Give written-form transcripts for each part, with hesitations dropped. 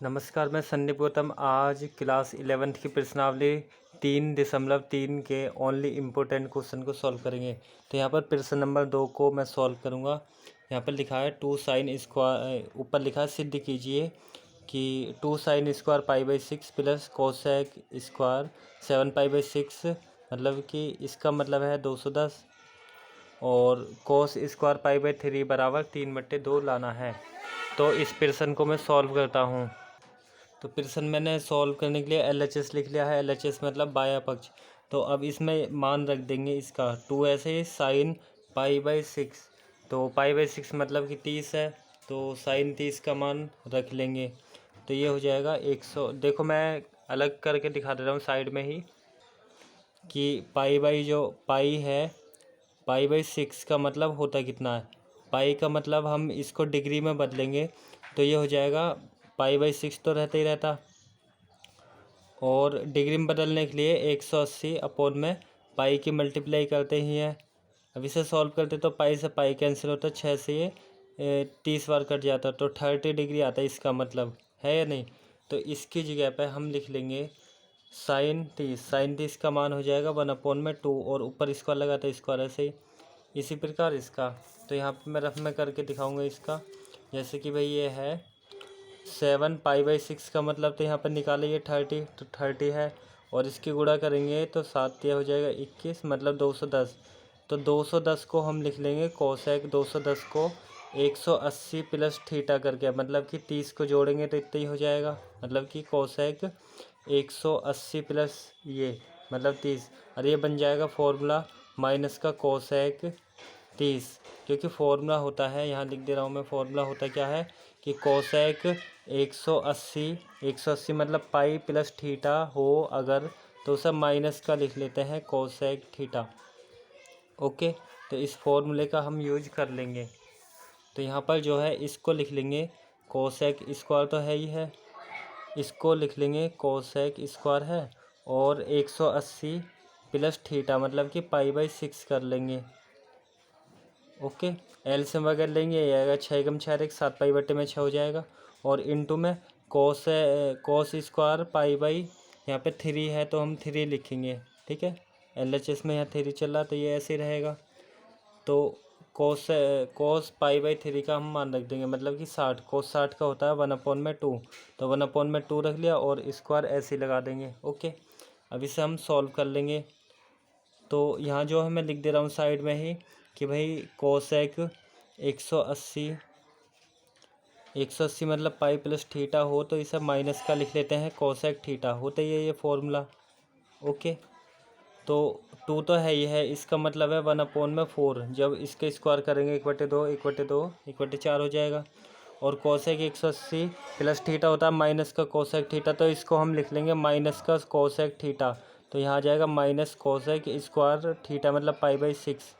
नमस्कार, मैं सन्नी गौतम। आज क्लास 11th की प्रश्नावली 3.3 के ओनली इम्पोर्टेंट क्वेश्चन को सॉल्व करेंगे। तो यहाँ पर प्रश्न नंबर 2 को मैं सॉल्व करूँगा। यहाँ पर लिखा है 2 sin स्क्वायर, ऊपर लिखा है सिद्ध कीजिए कि 2 sin square π/6 plus cosec square 7π/6 मतलब कि इसका मतलब है 210 और कोस स्क्वायर π/3 बराबर 3/2 लाना है। तो इस प्रश्न को मैं सॉल्व करता हूँ। तो प्रश्न मैंने सॉल्व करने के लिए LHS लिख लिया है। LHS मतलब बाया पक्ष। तो अब इसमें मान रख देंगे इसका 2 ऐसे साइन π/6। तो π/6 मतलब कि 30 है, तो साइन 30 का मान रख लेंगे। तो ये हो जाएगा 100। देखो मैं अलग करके दिखा दे रहा हूँ साइड में ही कि पाई है, π/6 का मतलब होता कितना है। पाई का मतलब हम इसको डिग्री में बदलेंगे तो ये हो जाएगा π/6 तो रहता ही रहता, और डिग्री में बदलने के लिए 180 अपॉन में पाई की मल्टीप्लाई करते ही हैं। अब इसे सॉल्व करते तो पाई से पाई कैंसिल होता, 6 से ये 30 बार कट जाता, तो 30 डिग्री आता है। इसका मतलब है या नहीं। तो इसकी जगह पे हम लिख लेंगे साइन 30 का मान हो जाएगा 1/2 और ऊपर स्क्वायर लगाता है स्क्वायर ऐसे ही। इसी प्रकार इसका तो यहाँ पे मैं रफ में करके दिखाऊंगा इसका। जैसे कि भाई ये है 7 π/6 का मतलब तो यहाँ पर निकाले ये 30, तो 30 है और इसकी गुणा करेंगे तो 7 हो जाएगा 21 मतलब 210। तो 210 को हम लिख लेंगे कोसेक 210 को 180 प्लस थीटा करके, मतलब कि 30 को जोड़ेंगे तो इतना ही हो जाएगा, मतलब कि कोसेक 180 प्लस ये मतलब 30, और ये बन जाएगा फॉर्मूला माइनस का कोसेक 30, क्योंकि फॉर्मूला होता है, यहाँ लिख दे रहा हूँ मैं, फॉर्मूला होता क्या है कि कोसेक 180 मतलब पाई प्लस थीटा हो अगर, तो उसे माइनस का लिख लेते हैं कोसेक थीटा। ओके, तो इस फॉर्मूले का हम यूज कर लेंगे। तो यहाँ पर जो है इसको लिख लेंगे कोसेक स्क्वायर तो है ही है, इसको लिख लेंगे कोसेक स्क्वायर है, और 180 प्लस थीटा मतलब कि π/6 कर लेंगे। ओके, एलसीएम वगैरह लेंगे, ये आएगा 6 × 4 7 π/6 हो जाएगा, और इनटू में कोस स्क्वायर यहाँ पे 3 है तो हम 3 लिखेंगे। ठीक है, LHS में यहाँ 3 चल रहा तो ये ऐसे ही रहेगा। तो कोस π/3 का हम मान रख देंगे, मतलब कि 60, कोस 60 का होता है 1/2, तो 1/2 रख लिया और स्क्वायर ऐसे ही लगा देंगे। ओके, अब इसे हम सॉल्व कर लेंगे। तो यहाँ जो है मैं लिख दे रहा हूँ साइड में ही कि भाई कोसेक 180 मतलब पाई प्लस थीटा हो तो इसे माइनस का लिख लेते हैं कोसेक थीटा, होता ही है ये फॉर्मूला। ओके, तो 2 तो है ही है, इसका मतलब है 1/4, जब इसके स्क्वायर करेंगे 1/2 हो जाएगा, और कोसेक 180 प्लस थीटा होता है माइनस का कोसेक थीटा, तो इसको हम लिख लेंगे माइनस का कोसेक थीटा। तो यहाँ आ जाएगा माइनस कोसेक स्क्वायर थीटा मतलब π/6,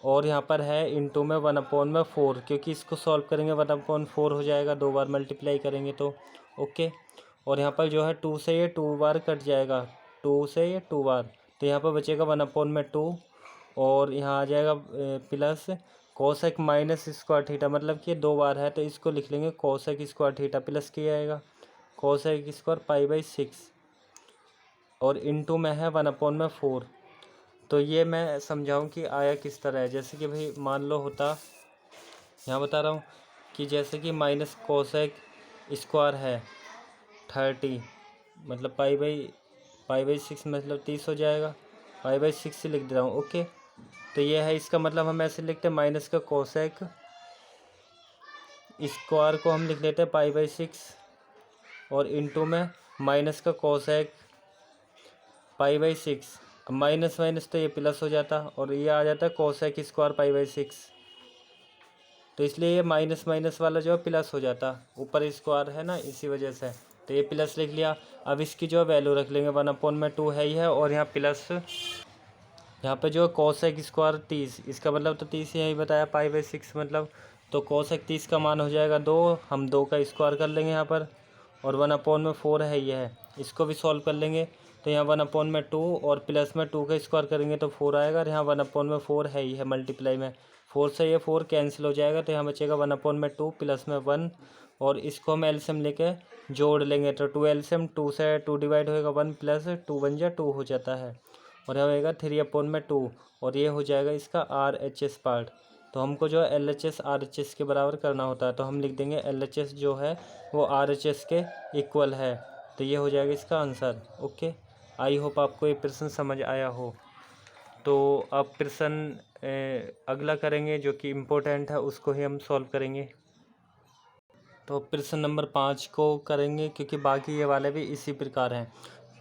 और यहाँ पर है इनटू में 1/4, क्योंकि इसको सॉल्व करेंगे 1/4 हो जाएगा, 2 बार मल्टीप्लाई करेंगे तो। ओके, और यहाँ पर जो है 2 से ये 2 बार कट जाएगा, 2 से ये 2 बार, तो यहाँ पर बचेगा 1/2, और यहाँ आ जाएगा plus cosec minus square theta मतलब कि 2 बार है तो इसको लिख लेंगे कोसेक स्क्वायर थीटा, प्लस किया जाएगा कोसेक स्क्वायर π/6, और इनटू में है 1/4। तो ये मैं समझाऊं कि आया किस तरह है। जैसे कि भाई मान लो होता, यहाँ बता रहा हूँ कि जैसे कि माइनस कोसेक स्क्वायर है 30 मतलब π/6 मतलब 30 हो जाएगा, π/6 से लिख दे रहा हूँ। ओके, तो ये है, इसका मतलब हम ऐसे लिखते हैं माइनस का कोसेक स्क्वायर को हम लिख लेते हैं π/6, और इनटू में माइनस का कोसेक π/6, माइनस माइनस तो ये प्लस हो जाता, और ये आ जाता है कोसेक स्क्वायर π/6, तो इसलिए ये माइनस माइनस वाला जो है प्लस हो जाता, ऊपर स्क्वायर है ना इसी वजह से, तो ये प्लस लिख लिया। अब इसकी जो वैल्यू रख लेंगे 1/2 है ही है, और यहाँ प्लस यहाँ पे जो कोसेक स्क्वायर 30, इसका मतलब तो 30 यही बताया π/6 मतलब, तो कोसेक 30 का मान हो जाएगा 2, हम 2 का स्क्वायर कर लेंगे यहाँ पर, और 1/4 है ये है, इसको भी सॉल्व कर लेंगे। तो यहाँ 1/2 और प्लस में 2 का स्क्वायर करेंगे तो 4 आएगा, और यहाँ 1/4 है ही है मल्टीप्लाई में, 4 से ये 4 कैंसिल हो जाएगा, तो यहाँ बचेगा 1/2 प्लस में 1, और इसको हम एलसीएम लेके जोड़ लेंगे तो 2 एलसीएम 2 से 2 डिवाइड होएगा 1 प्लस 2 बन जाए 2 हो जाता है, और यहाँ होएगा 3/2 और ये हो जाएगा इसका RHS पार्ट। तो हमको जो है LHS RHS के बराबर करना होता है, तो हम लिख देंगे LHS जो है वो RHS के इक्वल है। तो ये हो जाएगा इसका आंसर। ओके, आई होप आपको ये प्रश्न समझ आया हो। तो अब प्रश्न अगला करेंगे जो कि इम्पोर्टेंट है, उसको ही हम सॉल्व करेंगे। तो प्रश्न नंबर 5 को करेंगे क्योंकि बाकी ये वाले भी इसी प्रकार हैं।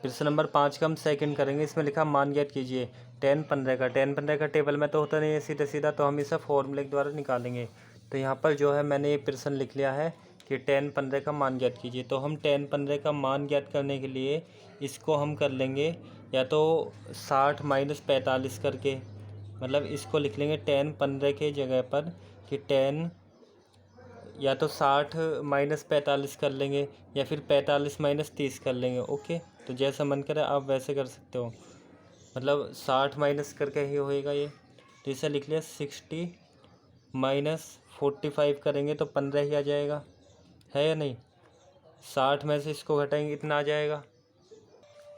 प्रश्न नंबर 5 का हम सेकंड करेंगे। इसमें लिखा मान ज्ञात कीजिए 10 15 का टेबल में तो होता नहीं है सीधा सीधा, तो हम इसे फॉर्मूले के द्वारा निकालेंगे। तो यहाँ पर जो है मैंने ये प्रश्न लिख लिया है कि 10 15 का मान ज्ञात कीजिए। तो हम 10 15 का मान ज्ञात करने के लिए इसको हम कर लेंगे या तो 60 माइनस 45 करके, मतलब इसको लिख लेंगे 10 15 के जगह पर कि 10 या तो 60 माइनस 45 कर लेंगे या फिर 45 माइनस 30 कर लेंगे। ओके, तो जैसा मन करे आप वैसे कर सकते हो, मतलब 60 माइनस करके ही होएगा ये। तो इसे लिख लिया 60 माइनस 45 करेंगे तो 15 ही आ जाएगा, है या नहीं। 60 में से इसको घटाएंगे इतना आ जाएगा,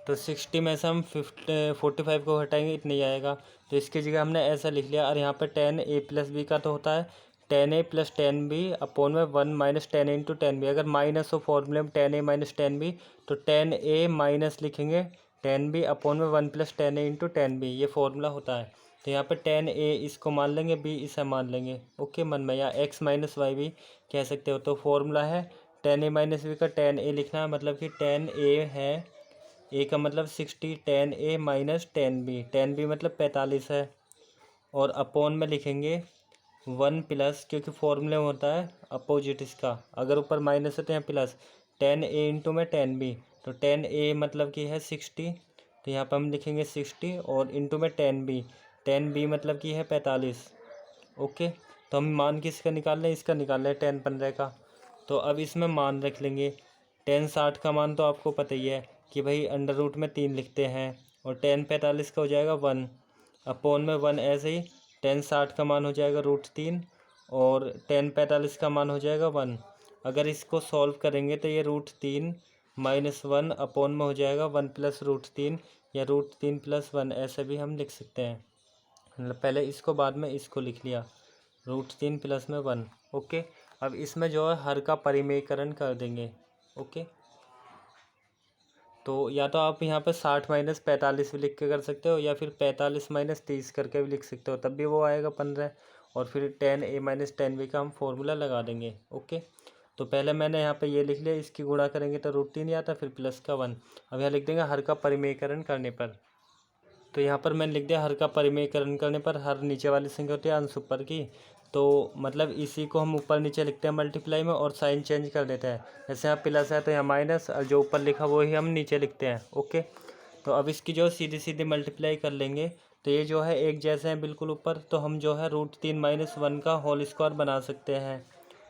तो 60 में से हम 45 को घटाएंगे इतना ही आएगा। तो इसकी जगह हमने ऐसा लिख लिया, और यहाँ पे 10a प्लस बी का तो होता है 10a प्लस 10b अपॉन में 1 माइनस 10a इंटू 10b। अगर माइनस हो फॉर्मूले में 10a माइनस 10b तो 10a माइनस लिखेंगे 10b अपॉन में 1 प्लस 10a इंटू 10b, ये फॉर्मूला होता है। तो यहाँ पे 10a इसको मान लेंगे, b इसे मान लेंगे। ओके, मन में, या x माइनस वाई भी कह सकते हो। तो फॉर्मूला है 10a माइनस बी का 10a लिखना है, मतलब कि 10a है, ए का मतलब 60, 10a माइनस 10b, 10b मतलब 45 है, और अपॉन में लिखेंगे 1 प्लस, क्योंकि फॉर्मूले में होता है अपोजिट इसका, अगर ऊपर माइनस है तो यहाँ प्लस, 10a इंटू में 10b, तो 10a मतलब कि है 60, तो यहाँ पर हम लिखेंगे 60 और इंटू में 10b, 10b मतलब कि है 45। ओके, तो हम मान किसका निकाल रहे हैं, इसका निकाल रहे हैं 10 15 का। तो अब इसमें मान रख लेंगे 10 60 का मान तो आपको पता ही है कि भाई अंडर रूट में 3 लिखते हैं, और 10 45 का हो जाएगा 1 अपॉन में 1, ऐसे ही 10 60 का मान हो जाएगा √3 और 10 45 का मान हो जाएगा 1। अगर इसको सॉल्व करेंगे तो ये √3 माइनस 1 अपॉन में हो जाएगा 1 प्लस √3 या √3 प्लस 1, ऐसे भी हम लिख सकते हैं। मतलब पहले इसको बाद में इसको लिख लिया √3 प्लस में 1। ओके, अब इसमें जो है हर का परिमेयकरण कर देंगे। ओके, तो या तो आप यहाँ पे 60 माइनस 45 भी लिख के कर सकते हो, या फिर 45 माइनस 30 करके भी लिख सकते हो, तब भी वो आएगा 15, और फिर 10a माइनस 10b का हम फॉर्मूला लगा देंगे। ओके, तो पहले मैंने यहाँ पे ये लिख लिया, इसकी गुणा करेंगे तो √3 आता, फिर प्लस का 1। अब यहाँ लिख देंगे हर का परिमेयकरण करने पर। तो यहाँ पर मैंने लिख दिया हर का परिमेयकरण करने पर हर नीचे वाली संख्या होती है अंश ऊपर की, तो मतलब इसी को हम ऊपर नीचे लिखते हैं मल्टीप्लाई में, और साइन चेंज कर देते हैं। जैसे यहाँ प्लस है तो यहाँ माइनस, और जो ऊपर लिखा वो ही हम नीचे लिखते हैं। ओके, तो अब इसकी जो सीधी सीधी मल्टीप्लाई कर लेंगे तो ये जो है एक जैसे हैं बिल्कुल ऊपर, तो हम जो है √3 माइनस 1 का होल स्क्वायर बना सकते हैं।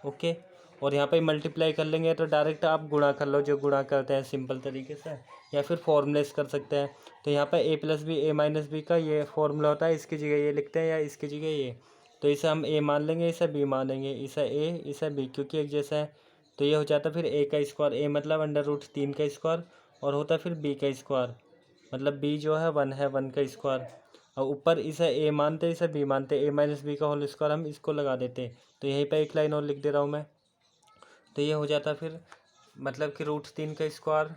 ओके, और यहाँ पे मल्टीप्लाई कर लेंगे तो डायरेक्ट आप गुणा कर लो, जो गुणा करते हैं सिंपल तरीके से, या फिर फॉर्मूलेस कर सकते हैं। तो यहाँ पे a plus b a minus b का ये फॉर्मूला होता है, इसकी जगह ये लिखते हैं या इसकी जगह ये, तो इसे हम a मान लेंगे, इसे b मानेंगे, इसे a इसे b, क्योंकि एक जैसा है। तो ये हो जाता फिर a का स्क्वायर, a मतलब अंडर √3 का स्क्वायर, और होता फिर b का स्क्वायर, मतलब b जो है 1 है, 1 का स्क्वायर, और ऊपर इसे a मानते इसे b मानते, a माइनस बी का होल स्क्वायर हम इसको लगा देते। तो यहीं पर एक लाइन और लिख दे रहा हूँ मैं। तो ये हो जाता फिर मतलब कि √3 का स्क्वायर,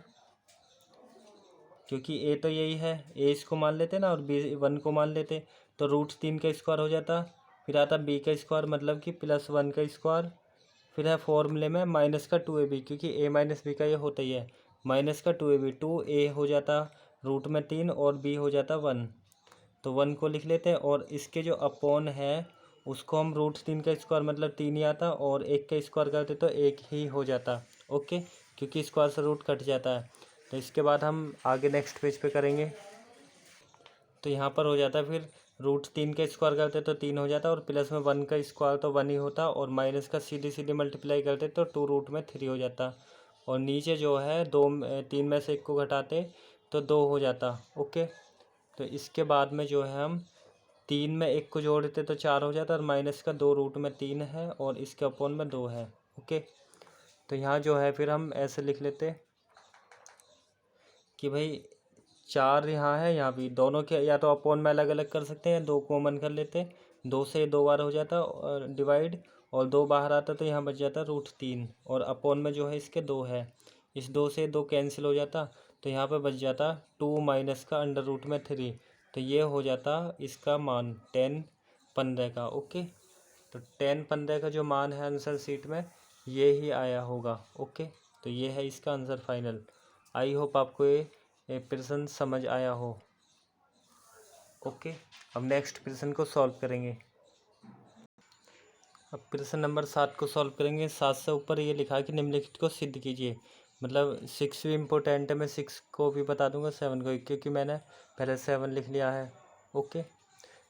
क्योंकि ए तो यही है, ए इसको मान लेते ना और बी 1 को मान लेते, तो √3 का स्क्वायर हो जाता। फिर आता बी का स्क्वायर मतलब कि प्लस 1 का स्क्वायर, फिर है फॉर्मूले में माइनस का 2ab, क्योंकि a माइनस बी का ये होता ही है, माइनस का 2ab, 2a हो जाता रूट में 3 और b हो जाता 1, तो 1 को लिख लेते हैं, और इसके जो अपॉन है उसको हम √3 का स्क्वायर मतलब 3 ही आता, और 1 का स्क्वायर करते तो 1 ही हो जाता। ओके, क्योंकि स्क्वायर से रूट कट जाता है। तो इसके बाद हम आगे नेक्स्ट पेज पे करेंगे। तो यहाँ पर हो जाता फिर √3 का स्क्वायर करते तो 3 हो जाता, और प्लस में 1 का स्क्वायर तो 1 ही होता, और माइनस का सीधी सीधी मल्टीप्लाई करते तो 2√3 हो जाता, और नीचे जो है 3 में से 1 को घटाते तो 2 हो जाता। ओके, तो इसके बाद में जो है हम 3 में 1 को जोड़ देते तो 4 हो जाता, और माइनस का 2 √3 है, और इसके अपॉन में 2 है। ओके, तो यहाँ जो है फिर हम ऐसे लिख लेते कि भाई 4 यहाँ है, यहाँ भी दोनों के या तो अपॉन में अलग अलग कर सकते हैं, 2 कॉमन कर लेते, 2 से 2 बार हो जाता और डिवाइड, और 2 बाहर आता तो यहाँ बच जाता √3, और अपॉन में जो है इसके 2 है, इस 2 से 2 कैंसिल हो जाता, तो यहाँ पे बच जाता 2 माइनस का √3, तो ये हो जाता इसका मान 10 15 का। ओके, तो 10 15 का जो मान है आंसर शीट में ये ही आया होगा। ओके, तो ये है इसका आंसर फाइनल। आई होप आपको ये प्रश्न समझ आया हो। ओके, अब नेक्स्ट प्रश्न को सॉल्व करेंगे। अब प्रश्न नंबर 7 को सॉल्व करेंगे। 7 से ऊपर ये लिखा है कि निम्नलिखित को सिद्ध कीजिए। मतलब 6 भी इम्पोर्टेंट है, मैं 6 को भी बता दूंगा, 7 को, क्योंकि मैंने पहले 7 लिख लिया है। ओके,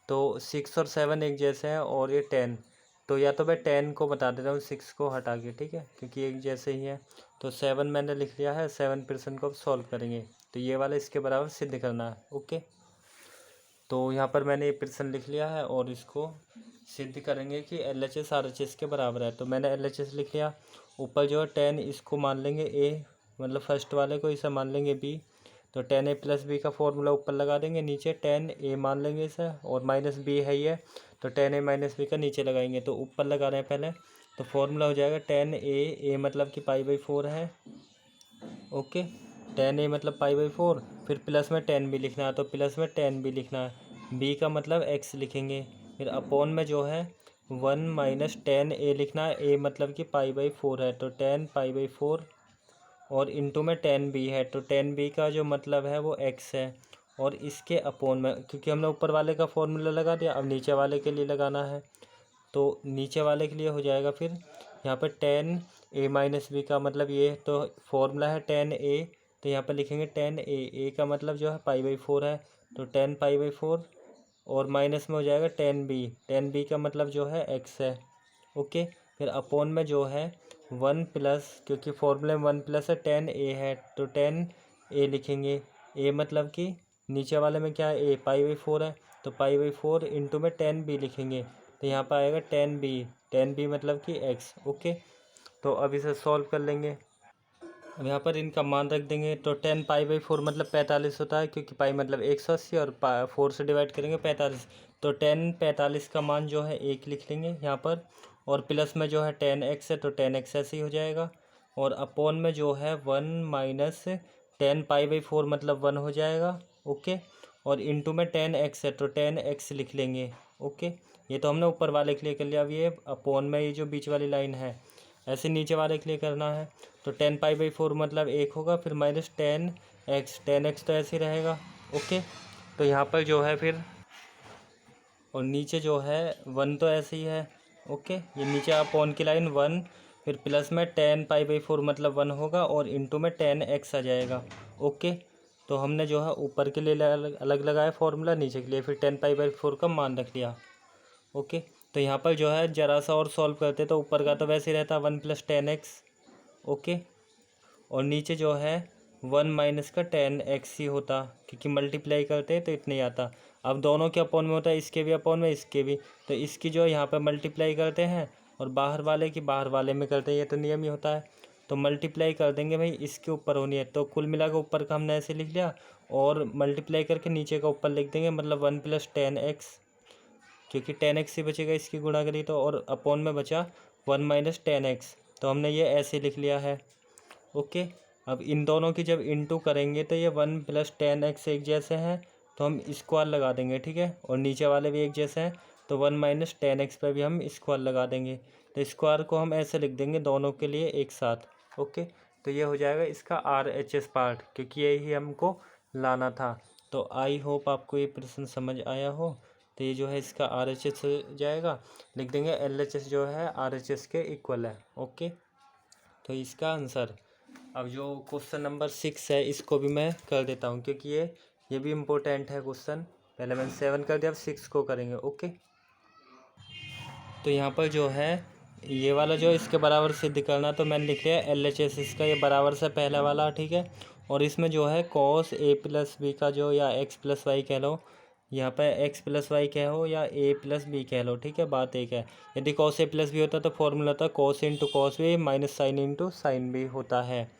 तो 6 और 7 एक जैसे हैं, और ये 10, तो या तो मैं 10 को बता देता हूँ 6 को हटा के, ठीक है, क्योंकि एक जैसे ही है। तो 7 मैंने लिख लिया है, 7 प्रश्न को अब सॉल्व करेंगे, तो ये वाला इसके बराबर सिद्ध करना है। ओके, तो यहाँ पर मैंने ये प्रश्न लिख लिया है और इसको सिद्ध करेंगे कि LHS RHS के बराबर है। तो मैंने LHS लिख लिया, ऊपर जो है 10 इसको मान लेंगे A, मतलब फर्स्ट वाले को इसे मान लेंगे B, तो 10A + B का फॉर्मूला ऊपर लगा देंगे, नीचे 10A मान लेंगे इसे, और -B है ये, तो 10A - B का नीचे लगाएंगे, तो ऊपर लगा रहे हैं पहले, तो फॉर्मूला हो जाएगा 10A, A मतलब कि π/4 है। ओके, 10A मतलब π/4, फिर प्लस में 10B लिखना है, तो प्लस में 10B लिखना है, B का मतलब x लिखेंगे, फिर अपॉन में जो है 1 - 10A लिखना है, A मतलब कि π/4 है, तो 10 π/4, और इंटू में 10B है, तो 10B का जो मतलब है वो x है, और इसके अपॉन में, क्योंकि हमने ऊपर वाले का फॉर्मूला लगा दिया, अब नीचे वाले के लिए लगाना है, तो नीचे वाले के लिए हो जाएगा फिर यहाँ पर 10A - B का मतलब ये, तो फॉर्मूला है 10A, तो यहाँ पर लिखेंगे 10A, A का मतलब जो है π/4 है, तो 10 π/4, और माइनस में हो जाएगा 10B, 10B का मतलब जो है x है। ओके, फिर अपॉन में जो है 1 प्लस, क्योंकि फॉर्मूले में 1 प्लस है, 10A है, तो 10A लिखेंगे, A मतलब कि नीचे वाले में क्या है, A π/4 है, तो π/4 इंटू में 10B लिखेंगे, तो यहाँ पर आएगा 10B मतलब कि x। ओके, तो अब इसे सॉल्व कर लेंगे। अब यहाँ पर इनका मान रख देंगे, तो 10 π/4 मतलब 45 होता है, क्योंकि पाई मतलब 180, और 4 से डिवाइड करेंगे 45, तो 10 45 का मान जो है 1 लिख लेंगे यहाँ पर, और प्लस में जो है 10x है, तो 10x ऐसे ही हो जाएगा, और अपॉन में जो है 1 - 10 π/4 मतलब 1 हो जाएगा। ओके, और इंटू में 10x है, तो 10x लिख लेंगे। ओके, ये तो हमने ऊपर वाले के लिए कर लिया। अब ये अपॉन में ये जो बीच वाली लाइन है, ऐसे नीचे वाले के लिए करना है, तो 10 π/4 मतलब 1 होगा, फिर -10x तो ऐसे ही रहेगा। ओके, तो यहाँ पर जो है फिर, और नीचे जो है 1 तो ऐसे ही है। ओके, ये नीचे अपॉन की लाइन 1, फिर प्लस में 10 π/4 मतलब 1 होगा, और इंटू में 10x आ जाएगा। ओके, तो हमने जो है ऊपर के लिए अलग लगाया फॉर्मूला, नीचे के लिए फिर 10 π/4 का मान रख लिया। ओके, तो यहाँ पर जो है ज़रा सा और सॉल्व करते, तो ऊपर का तो वैसे ही रहता 1 + 10x। ओके, और नीचे जो है 1 - का 10x ही होता, क्योंकि मल्टीप्लाई करते हैं तो इतने ही आता। अब दोनों के अपॉन में होता है, इसके भी अपॉन में, इसके भी, तो इसकी जो यहाँ पर मल्टीप्लाई करते हैं, और बाहर वाले की बाहर वाले में करते हैं, ये तो नियम ही होता है। तो मल्टीप्लाई कर देंगे भाई, इसके ऊपर होनी है, तो कुल मिला के ऊपर का हमने ऐसे लिख लिया, और मल्टीप्लाई करके नीचे का ऊपर लिख देंगे, मतलब 1 + 10x, क्योंकि 10x ही बचेगा इसकी गुणा करी तो, और अपॉन में बचा 1 - 10x, तो हमने ये ऐसे लिख लिया है। ओके, अब इन दोनों की जब इंटू करेंगे तो ये 1 + 10x एक जैसे हैं, तो हम स्क्वायर लगा देंगे, ठीक है, और नीचे वाले भी एक जैसे हैं, तो 1 - 10x पे भी हम स्क्वायर लगा देंगे, तो स्क्वायर को हम ऐसे लिख देंगे दोनों के लिए एक साथ। ओके, तो ये हो जाएगा इसका RHS पार्ट, क्योंकि यही हमको लाना था। तो आई होप आपको ये प्रश्न समझ आया हो। तो ये जो है इसका RHS हो जाएगा, लिख देंगे LHS जो है RHS के इक्वल है। ओके, तो इसका आंसर, अब जो क्वेश्चन नंबर 6 है इसको भी मैं कर देता हूँ, क्योंकि ये भी इम्पोर्टेंट है क्वेश्चन। पहले मैंने 7 कर दिया, अब 6 को करेंगे। ओके, तो यहाँ पर जो है ये वाला जो इसके बराबर सिद्ध करना, तो मैंने लिख लिया LHS इसका, ये बराबर से पहला वाला, ठीक है, और इसमें जो है cos A + B का जो, या x + y कह लो, यहाँ पे एक्स प्लस वाई कह हो या ए प्लस बी कह लो, ठीक है, बात एक है। यदि कॉस ए प्लस बी होता तो फॉर्मूला होता cos into cos B minus sine into sine b होता है।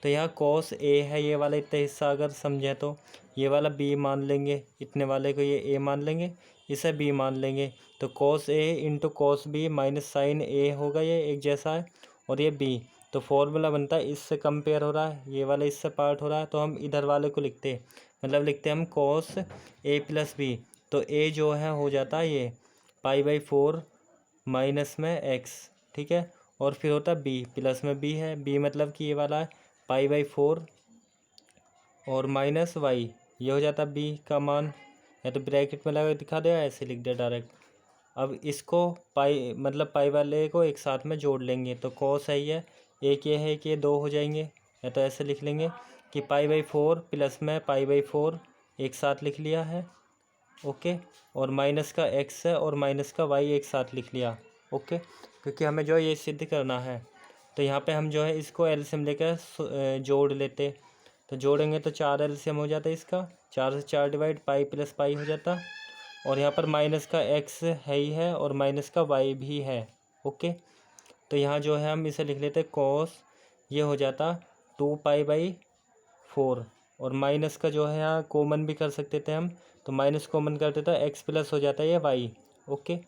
तो यहाँ कॉस ए है ये वाला इतना हिस्सा, अगर समझें तो ये वाला बी मान लेंगे, इतने वाले को ये ए मान लेंगे, इसे बी मान लेंगे। तो cos A into cos B minus sine A होगा, ये एक जैसा है, और ये बी। तो फॉर्मूला बनता है, इससे कंपेयर हो रहा है, ये वाला इससे पार्ट हो रहा है, तो हम इधर वाले को लिखते, मतलब लिखते हम कॉस ए प्लस बी। तो ए जो है हो जाता है ये π/4 माइनस में एक्स, ठीक है, और फिर होता है बी, प्लस में बी है, बी मतलब कि ये वाला है π/4 और माइनस वाई, ये हो जाता है बी का मान, या तो ब्रैकेट में लगा दिखा दे, ऐसे लिख दे डायरेक्ट। अब इसको पाई मतलब पाई वाले को एक साथ में जोड़ लेंगे, तो कॉस है ये, एक ये है कि ये दो हो जाएंगे, या तो ऐसे लिख लेंगे कि π/4 प्लस में π/4 एक साथ लिख लिया है, ओके, और माइनस का एक्स है और माइनस का वाई एक साथ लिख लिया, ओके, क्योंकि हमें जो है ये सिद्ध करना है। तो यहाँ पे हम जो है इसको एलसीएम लेकर जोड़ लेते, तो जोड़ेंगे तो 4 एलसीएम हो जाता है इसका, 4 से 4 डिवाइड, पाई प्लस पाई हो जाता, और यहाँ पर माइनस का एक्स है ही है और माइनस का वाई भी है, ओके। तो यहाँ जो है हम इसे लिख लेते कॉस, ये हो जाता 2π/4, और माइनस का जो है यहाँ कॉमन भी कर सकते थे हम, तो माइनस कॉमन करते तो एक्स प्लस हो जाता है ये वाई, ओके।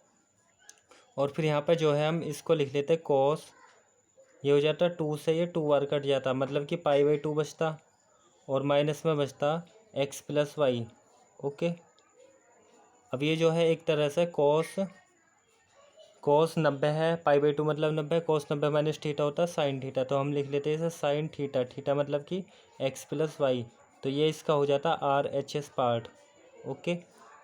और फिर यहाँ पर जो है हम इसको लिख लेते कॉस, ये हो जाता 2 से ये 2 बार कट जाता, मतलब कि π/2 बचता, और माइनस में बचता एक्स प्लस वाई, ओके। अब ये जो है एक तरह से कॉस 90 है, π/2 मतलब 90, कॉस 90 माइनस थीटा होता है साइन थीटा, तो हम लिख लेते हैं इसे साइन थीटा, थीटा मतलब कि एक्स प्लस वाई, तो ये इसका हो जाता RHS पार्ट, ओके।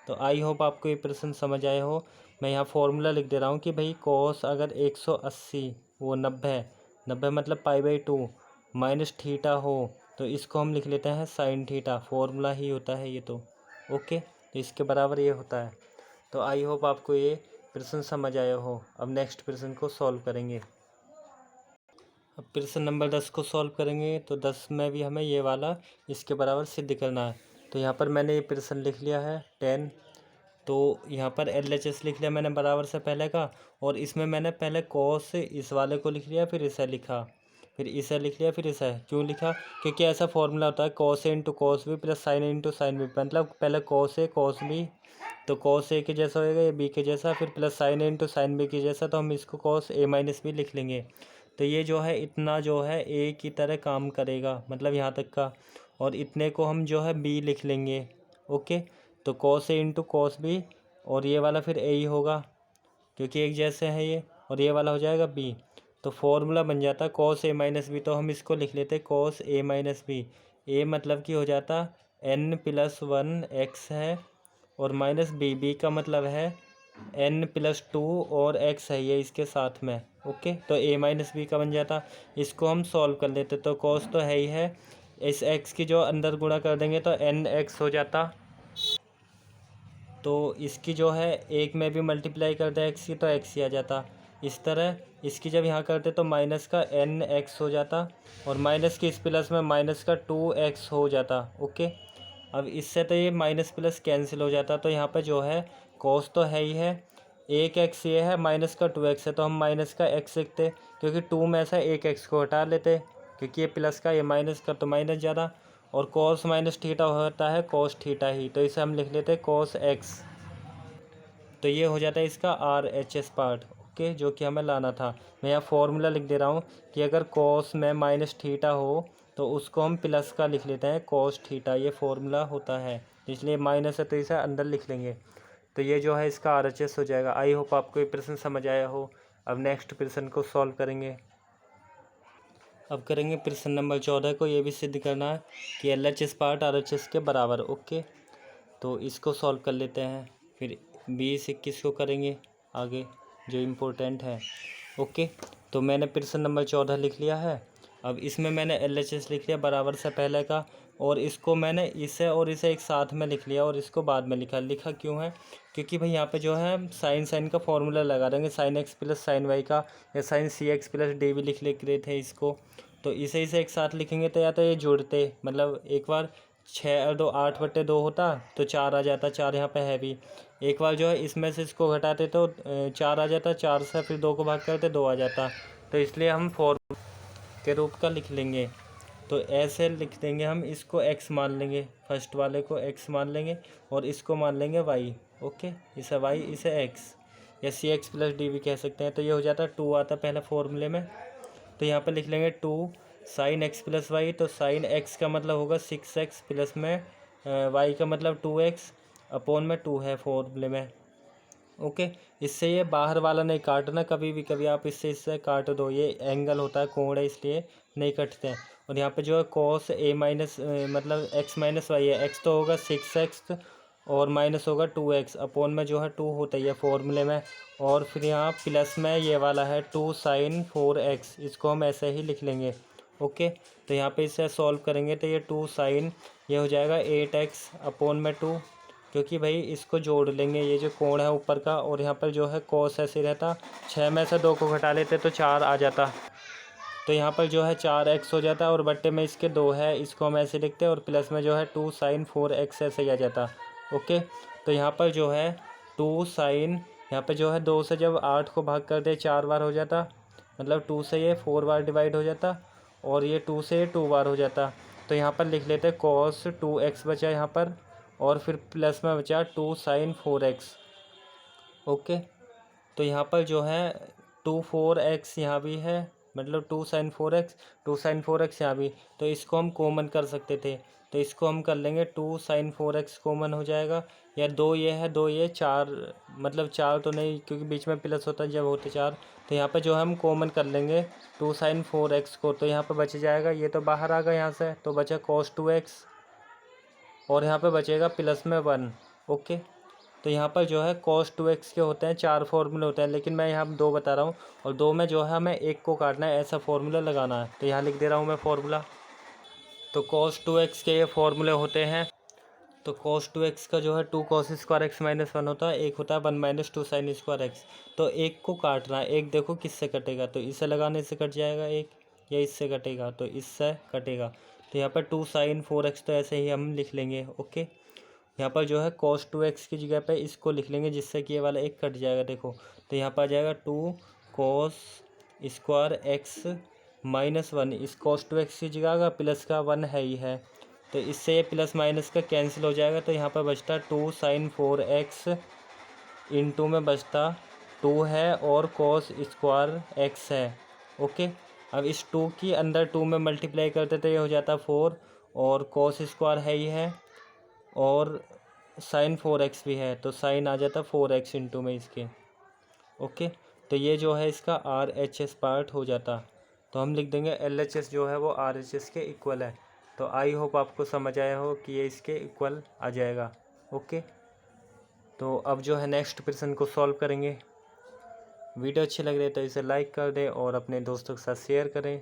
तो आई होप आपको ये प्रश्न समझ आए हो। मैं यहाँ फॉर्मूला लिख दे रहा हूँ कि भाई कॉस अगर 180 वो 90 मतलब π/2 माइनस थीटा हो, तो इसको हम लिख लेते हैं साइन थीटा, फॉर्मूला ही होता है ये तो, ओके। तो इसके बराबर ये होता है। तो आई होप आपको ये प्रश्न समझ आया हो। अब नेक्स्ट प्रश्न को सॉल्व करेंगे। अब प्रश्न नंबर 10 को सॉल्व करेंगे, तो 10 में भी हमें ये वाला इसके बराबर सिद्ध करना है। तो यहाँ पर मैंने ये प्रश्न लिख लिया है 10, तो यहाँ पर LHS लिख लिया मैंने बराबर से पहले का, और इसमें मैंने पहले कॉस इस वाले को लिख लिया, फिर इसे लिखा, फिर इसे लिख लिया, फिर इसे क्यों लिखा, क्योंकि ऐसा फॉर्मूला होता है cos A into cos B plus sine A into sine B, मतलब पहले कॉस ए कॉस बी, तो कॉस ए के जैसा होएगा ये बी के जैसा, फिर plus sine A into sine B के जैसा, तो हम इसको कॉस ए माइनस बी लिख लेंगे। तो ये जो है इतना जो है ए की तरह काम करेगा, मतलब यहाँ तक का, और इतने को हम जो है बी लिख लेंगे, ओके। तो cos A into cos B, और ये वाला फिर ए ही होगा क्योंकि एक जैसे है ये, और ये वाला हो जाएगा बी। तो फॉर्मूला बन जाता कॉस ए माइनस बी, तो हम इसको लिख लेते कॉस ए माइनस बी, ए मतलब कि हो जाता n+1 x है, और माइनस बी, बी का मतलब है n+2 और x है ये इसके साथ में, ओके। तो a माइनस बी का बन जाता, इसको हम सॉल्व कर लेते, तो कॉस तो है ही है, इस x की जो अंदर गुणा कर देंगे तो nx हो जाता, तो इसकी जो है एक में भी मल्टीप्लाई कर दे एक्स की तो एक्स ही आ जाता। इस तरह इसकी जब यहाँ करते तो माइनस का nx हो जाता, और माइनस की इस प्लस में माइनस का 2x हो जाता, ओके। अब इससे तो ये माइनस प्लस कैंसिल हो जाता, तो यहाँ पे जो है कॉस तो है ही है, एक एक्स ये है, माइनस का 2x है, तो हम माइनस का x लिखते, क्योंकि 2 में से एक x को हटा लेते, क्योंकि ये प्लस का ये माइनस का, तो माइनस ज़्यादा, और कॉस माइनस थीटा होता है कॉस थीटा ही, तो इसे हम लिख लेते कॉस एक्स। तो ये हो जाता है इसका RHS पार्ट, ओके, जो कि हमें लाना था। मैं यहाँ फॉर्मूला लिख दे रहा हूँ कि अगर कॉस में माइनस थीटा हो तो उसको हम प्लस का लिख लेते हैं कॉस थीटा, ये फॉर्मूला होता है, इसलिए माइनस है तो इसे अंदर लिख लेंगे। तो ये जो है इसका RHS हो जाएगा। आई होप आपको ये प्रश्न समझ आया हो। अब नेक्स्ट प्रश्न को सॉल्व करेंगे। अब करेंगे प्रश्न नंबर 14 को, ये भी सिद्ध करना है कि LHS पार्ट RHS के बराबर, ओके। तो इसको सॉल्व कर लेते हैं, फिर 20-21 को करेंगे आगे जो इम्पोर्टेंट है, ओके। तो मैंने प्रश्न नंबर 14 लिख लिया है। अब इसमें मैंने LHS लिख लिया बराबर से पहले का, और इसको मैंने इसे और इसे एक साथ में लिख लिया, और इसको बाद में लिखा क्यों है, क्योंकि भाई यहाँ पे जो है साइन का फॉर्मूला लगा देंगे, sine x plus sine y का, या sine c x plus d भी लिख रहे थे इसको, तो इसे एक साथ लिखेंगे तो या तो ये जुड़ते, मतलब एक बार 6 और 2 8/2 होता तो 4 आ जाता, 4 यहाँ पे है भी। एक बार जो है इसमें से इसको घटाते तो 4 आ जाता, 4 से फिर 2 को भाग करते 2 आ जाता। तो इसलिए हम फॉर्मूले के रूप का लिख लेंगे। तो ऐसे लिख देंगे हम, इसको x मान लेंगे, फर्स्ट वाले को x मान लेंगे और इसको मान लेंगे y। ओके, इसे y इसे x, या सी एक्स प्लस डी भी कह सकते हैं। तो ये हो जाता 2 आता पहले फॉर्मूले में। तो यहाँ पे लिख लेंगे 2 साइन एक्स प्लस वाई। तो साइन एक्स का मतलब होगा 6x प्लस में वाई का मतलब 2x अपॉन में 2 है फॉर्मूले में। ओके, इससे ये बाहर वाला नहीं काटना कभी भी, कभी आप इससे काट दो, ये एंगल होता है, कोण है, इसलिए नहीं कटते हैं। और यहाँ पे जो है कॉस ए माइनस मतलब x माइनस वाई है, x तो होगा 6x और माइनस होगा 2x अपॉन में जो है 2 होता है फॉर्मूले में। और फिर यहाँ प्लस में ये वाला है 2 साइन 4x, इसको हम ऐसे ही लिख लेंगे। ओके, तो यहाँ पे इसे सॉल्व करेंगे तो ये 2 साइन ये हो जाएगा 8x अपॉन में 2, क्योंकि भाई इसको जोड़ लेंगे, ये जो कोण है ऊपर का, और यहाँ पर जो है कॉस ऐसे रहता, 6 में से 2 को घटा लेते तो 4 आ जाता। तो यहाँ पर जो है 4x हो जाता है और बट्टे में इसके 2 है, इसको हम ऐसे लिखते हैं, और प्लस में जो है 2 साइन 4x ऐसे ही आ जाता। ओके, तो यहाँ पर जो है 2 साइन, यहाँ पर जो है 2 से जब 8 को भाग कर दे 4 बार हो जाता, मतलब 2 से ये 4 बार डिवाइड हो जाता, और ये 2 से ये 2 बार हो जाता। तो यहाँ पर लिख लेते कॉस 2x बचा यहाँ पर, और फिर प्लस में बचा 2 साइन 4x। ओके, तो यहाँ पर जो है 2 4x यहाँ भी है, मतलब 2 साइन 4x, 2 साइन 4x यहाँ भी, तो इसको हम कॉमन कर सकते थे। तो इसको हम कर लेंगे 2 साइन 4x कॉमन हो जाएगा, या 2 ये है 2 ये 4, मतलब 4 तो नहीं क्योंकि बीच में प्लस होता है जब होते 4। तो यहाँ पर जो हम कॉमन कर लेंगे 2 साइन 4x को, तो यहाँ पर बच जाएगा, ये तो बाहर आ गया यहाँ से, तो बचा कॉस 2x, और यहाँ पे बचेगा प्लस में 1। ओके, तो यहाँ पर जो है cos 2x के होते हैं 4 फॉर्मूले होते हैं, लेकिन मैं यहाँ 2 बता रहा हूँ, और 2 में जो है हमें 1 को काटना है, ऐसा फॉर्मूला लगाना है। तो यहाँ लिख दे रहा हूँ मैं फॉर्मूला। तो cos 2x के ये फॉर्मूले होते हैं। तो cos 2x का जो है 2 cos स्क्वायर x माइनस 1 होता है, एक होता है 1 माइनस 2 साइन स्क्वायर x। तो एक को काटना है, एक देखो किससे कटेगा, तो इसे लगाने से कट जाएगा एक, या इससे कटेगा तो इससे कटेगा। तो यहाँ पर 2 साइन 4x तो ऐसे ही हम लिख लेंगे। ओके, यहाँ पर जो है cos 2x की जगह पे इसको लिख लेंगे, जिससे कि ये वाला एक कट जाएगा देखो। तो यहाँ पर आ जाएगा 2 cos स्क्वायर x माइनस 1, इस cos 2x की जगह का प्लस का 1 है ही है, तो इससे ये प्लस माइनस का कैंसिल हो जाएगा। तो यहाँ पर बचता 2 साइन 4x इंटू में बचता 2 है और cos स्क्वायर x है। ओके, अब इस 2 की अंदर 2 में मल्टीप्लाई करते तो ये हो जाता 4, और cos स्क्वायर है ही है, और साइन 4x भी है, तो साइन आ जाता 4x इंटू में इसके। ओके, तो ये जो है इसका RHS पार्ट हो जाता। तो हम लिख देंगे LHS जो है वो RHS के इक्वल है। तो आई होप आपको समझ आया हो कि ये इसके इक्वल आ जाएगा। ओके, तो अब जो है नेक्स्ट प्रश्न को सॉल्व करेंगे। वीडियो अच्छी लग रही है तो इसे लाइक कर दें और अपने दोस्तों के साथ शेयर करें।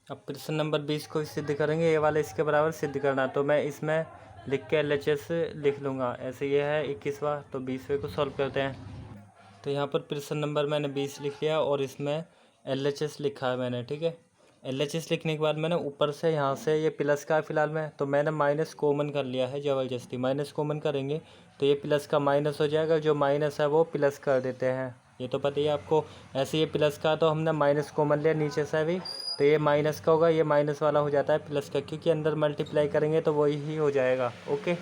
अब प्रश्न नंबर 20 को सिद्ध करेंगे, ये वाला इसके बराबर सिद्ध करना। तो मैं इसमें लिख के LHS लिख लूँगा, ऐसे ये है 21वां, तो 20वें को सॉल्व करते हैं। तो यहाँ पर प्रश्न नंबर मैंने 20 लिख लिया और इसमें LHS लिखा है मैंने, ठीक है। LHS लिखने के बाद मैंने ऊपर से यहाँ से ये प्लस का है फिलहाल में, तो मैंने माइनस कॉमन कर लिया है, ज़बरदस्ती माइनस कॉमन करेंगे तो ये प्लस का माइनस हो जाएगा, जो माइनस है वो प्लस कर देते हैं, ये तो पता ही है आपको। ऐसे ये प्लस का तो हमने माइनस कॉमन लिया नीचे से भी, तो ये माइनस का होगा, ये माइनस वाला हो जाता है प्लस का, क्योंकि अंदर मल्टीप्लाई करेंगे तो वही ही हो जाएगा। ओके,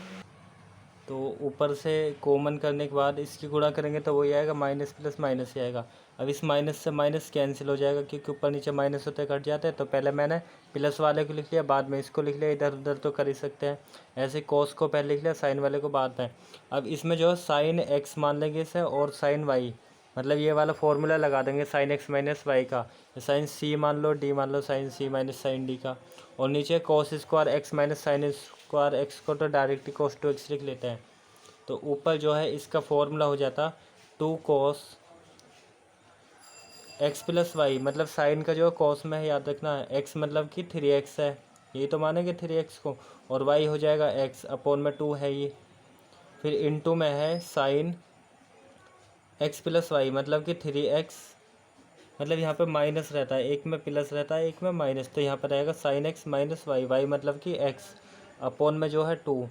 तो ऊपर से कॉमन करने के बाद इसकी गुणा करेंगे तो वही आएगा, माइनस प्लस माइनस ही आएगा। अब इस माइनस से माइनस कैंसिल हो जाएगा, क्योंकि ऊपर नीचे माइनस होते कट जाते हैं। तो पहले मैंने प्लस वाले को लिख लिया, बाद में इसको लिख लिया, इधर उधर तो कर ही सकते हैं। ऐसे कॉस को पहले लिख लिया, साइन वाले को बाद में। अब इसमें जो है साइन एक्स मान लेंगे इसे, और साइन वाई, मतलब ये वाला फॉर्मूला लगा देंगे साइन एक्स माइनस वाई का, साइन सी मान लो, डी मान लो, साइन सी माइनस साइन डी का। और नीचे cos square x minus sine square x को तो डायरेक्टली कॉस 2x लिख लेते हैं। तो ऊपर जो है इसका फॉर्मूला हो जाता 2 cos x प्लस वाई, मतलब साइन का जो है कॉस में है, याद रखना है, x मतलब कि 3x है, यही तो मानेंगे 3x को, और y हो जाएगा x अपॉन में 2 है ये, फिर इनटू में है साइन x प्लस वाई, मतलब कि 3x मतलब यहाँ पे माइनस रहता है, एक में प्लस रहता है, एक में माइनस, तो यहाँ पर रहेगा sine x minus y, y मतलब कि एक्स, अपॉन में जो है 2।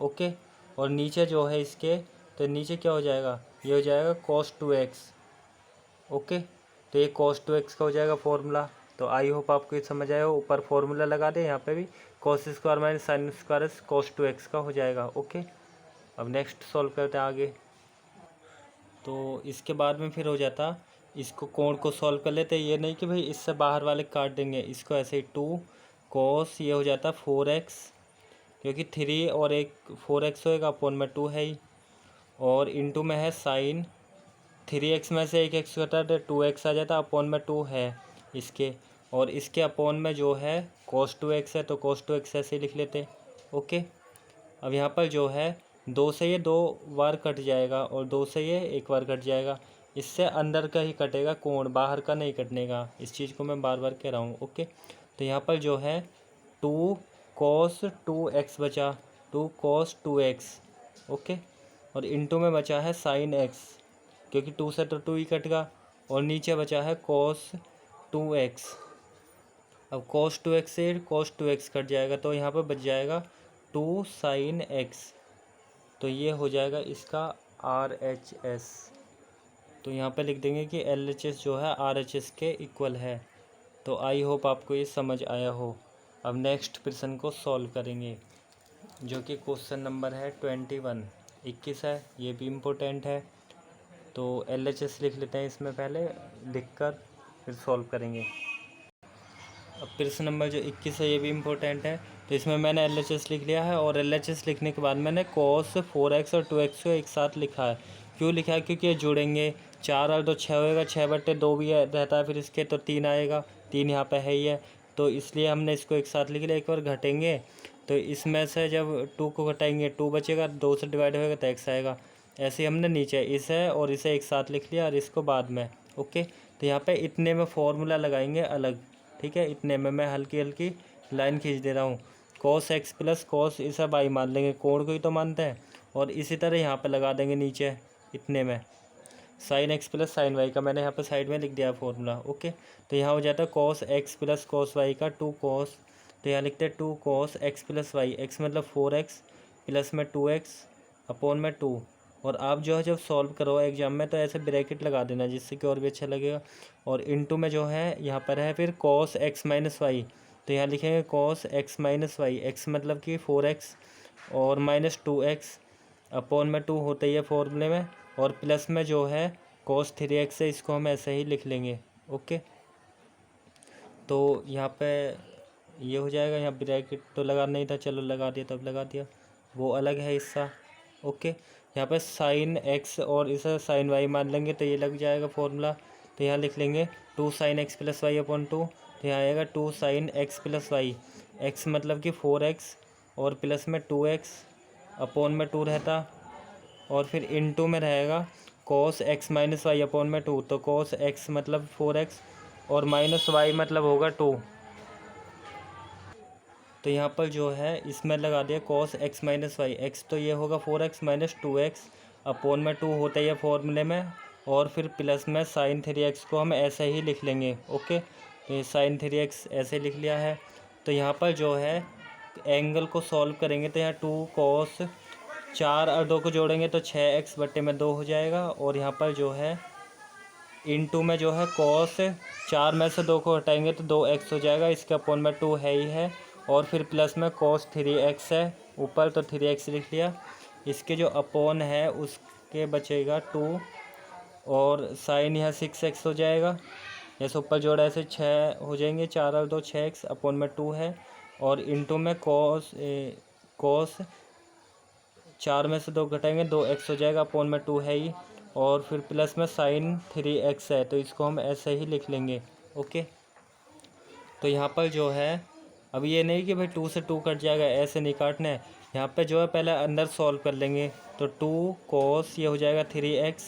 ओके, और नीचे जो है इसके, तो नीचे क्या हो जाएगा, ये हो जाएगा cos 2x। ओके, तो ये cos 2x का हो जाएगा फॉर्मूला। तो आई होप आपको ये समझ आया हो। ऊपर फॉर्मूला लगा दे, यहाँ पे भी cos square minus sine square cos 2x का हो जाएगा। ओके, अब नेक्स्ट सॉल्व करते हैं आगे। तो इसके बाद में फिर हो जाता, इसको कोण को सॉल्व कर लेते हैं। ये नहीं कि भाई इससे बाहर वाले काट देंगे, इसको ऐसे ही 2 cos, ये हो जाता 4x, क्योंकि 3 और एक 4x होएगा, अपॉन में 2 है ही, और इंटू में है साइन 3x में से एक एक्स घटा तो 2x आ जाता, अपॉन में 2 है इसके, और इसके अपॉन में जो है cos 2x है, तो cos 2x ऐसे ही लिख लेते। ओके, अब यहाँ पर जो है 2 से ये 2 बार कट जाएगा, और 2 से ये एक बार कट जाएगा, इससे अंदर का ही कटेगा कोण, बाहर का नहीं कटने का। इस चीज़ को मैं बार बार कह रहा हूँ। ओके, तो यहाँ पर जो है 2 cos 2x बचा, 2 cos 2x। ओके, और इंटू में बचा है साइन x, क्योंकि 2 से तो 2 ही कटेगा, और नीचे बचा है cos 2x। अब cos 2x से cos 2x कट जाएगा, तो यहाँ पर बच जाएगा 2 साइन x। तो ये हो जाएगा इसका RHS। तो यहाँ पे लिख देंगे कि LHS जो है RHS के इक्वल है। तो आई होप आपको ये समझ आया हो। अब नेक्स्ट प्रश्न को सॉल्व करेंगे, जो कि क्वेश्चन नंबर है 21 है, ये भी इम्पोर्टेंट है। तो LHS लिख लेते हैं इसमें, पहले लिख कर फिर सॉल्व करेंगे। अब प्रश्न नंबर जो 21 है ये भी इम्पोर्टेंट है, तो इसमें मैंने LHS लिख लिया है, और LHS लिखने के बाद मैंने cos 4x और 2x को एक साथ लिखा है। क्यों लिखा है, क्योंकि ये जुड़ेंगे, 4 और 2 6 होएगा, 6/2 भी रहता है फिर इसके, तो 3 आएगा, 3 यहाँ पे है ही है, तो इसलिए हमने इसको एक साथ लिख लिया। एक बार घटेंगे तो इसमें से जब 2 को घटाएंगे 2 बचेगा, 2 से डिवाइड होएगा तो x आएगा। ऐसे ही हमने नीचे इसे और इसे एक साथ लिख लिया, और इसको बाद में। ओके, तो यहाँ पे इतने में फॉर्मूला लगाएंगे अलग, ठीक है। इतने में मैं हल्की हल्की लाइन खींच दे रहा हूँ। cos x प्लस cos, इसे बाई मान लेंगे, कोण को ही तो मानते हैं, और इसी तरह यहाँ पे लगा देंगे नीचे इतने में sine x plus sine y का मैंने यहाँ पे साइड में लिख दिया फॉर्मूला। ओके, तो यहाँ हो जाता है cos x plus cos y का 2 cos, तो यहाँ लिखते हैं 2 cos x plus y, x मतलब 4x प्लस में 2x अपॉन में 2। और आप जो है जब सॉल्व करो एग्जाम में तो ऐसे ब्रैकेट लगा देना, जिससे कि और भी अच्छा लगेगा। और इनटू में जो है यहाँ पर है फिर cos x माइनस वाई, तो यहाँ लिखेंगे cos x minus y, x मतलब कि 4x और माइनस 2x अपॉन में 2 होता ही है फॉर्मूले में, और प्लस में जो है cos 3x है, इसको हम ऐसे ही लिख लेंगे। ओके, तो यहाँ पे ये हो जाएगा। यहाँ ब्रैकेट तो लगा नहीं था, चलो लगा दिया, तब लगा दिया, वो अलग है हिस्सा। ओके, यहाँ पे साइन x और इसे साइन y मान लेंगे तो ये लग जाएगा फॉर्मूला। तो यहाँ लिख लेंगे 2 sine x plus y upon 2, तो यहाँ आएगा 2 sine x plus y, x मतलब कि 4x और प्लस में 2x अपॉन में 2 रहता, और फिर इनटू में रहेगा cos x minus y upon में 2, तो cos x मतलब 4x और माइनस y मतलब होगा 2। तो यहाँ पर जो है इसमें लगा दिया cos x minus y, x तो ये होगा 4x माइनस 2x अपॉन में 2 होता ही है फॉर्मूले में, और फिर प्लस में साइन 3x को हम ऐसे ही लिख लेंगे। ओके, तो ये साइन 3x ऐसे लिख लिया है। तो यहाँ पर जो है एंगल को सॉल्व करेंगे, तो यहाँ 2 cos 4 और 2 को जोड़ेंगे तो 6x/2 हो जाएगा, और यहाँ पर जो है इनटू में जो है cos 4 में से 2 को हटाएंगे तो 2x हो जाएगा, इसके अपॉन में 2 है ही है, और फिर प्लस में cos 3x है ऊपर, तो 3x लिख लिया। इसके जो अपॉन है उसके बचेगा 2, और साइन यहाँ 6x हो जाएगा, जैसे ऊपर जोड़ा ऐसे 6 हो जाएंगे, 4 और 2 6x अपॉन में 2 है, और इनटू में cos 4 में से 2 घटाएंगे 2x हो जाएगा, अपॉन में 2 है ही, और फिर प्लस में साइन 3x है, तो इसको हम ऐसे ही लिख लेंगे। ओके, तो यहाँ पर जो है अब ये नहीं कि भाई 2 से 2 कट जाएगा, ऐसे नहीं काटना है। यहाँ पे जो है पहले अंदर सॉल्व कर लेंगे, तो 2 cos ये हो जाएगा 3x,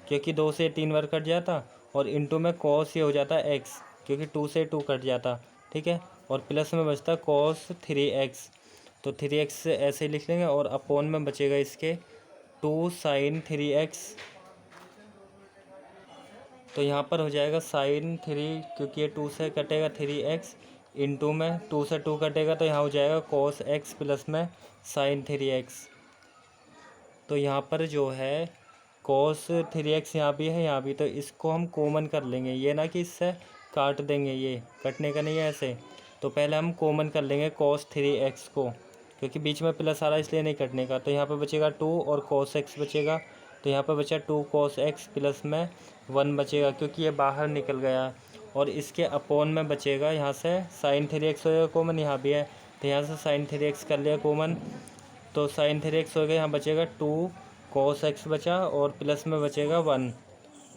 क्योंकि 2 से 3 बार कट जाता, और इनटू में cos ये हो जाता x, क्योंकि 2 से 2 कट जाता, ठीक है, और प्लस में बचता cos 3x, तो 3x ऐसे ही लिख लेंगे, और अपॉन में बचेगा इसके 2 साइन 3x तो यहाँ पर हो जाएगा साइन 3, क्योंकि ये 2 से कटेगा 3x, इंटू में 2 से 2 कटेगा तो यहाँ हो जाएगा cos x प्लस में साइन 3x। तो यहाँ पर जो है cos 3x यहाँ भी है, यहाँ भी, तो इसको हम कॉमन कर लेंगे, ये ना कि इससे काट देंगे, ये कटने का नहीं है ऐसे। तो पहले हम कॉमन कर लेंगे cos 3x को, क्योंकि बीच में प्लस आ रहा है इसलिए नहीं कटने का। तो यहाँ पर बचेगा 2 और cos x बचेगा, तो यहाँ पर बचा 2 cos x प्लस में 1 बचेगा, क्योंकि ये बाहर निकल गया। और इसके अपोन में बचेगा यहाँ से साइन 3x हो जाएगा कॉमन, यहाँ भी है तो यहाँ से साइन 3x कर लिया कॉमन, तो साइन 3x हो गया, यहाँ बचेगा 2 cos x बचा और प्लस में बचेगा 1।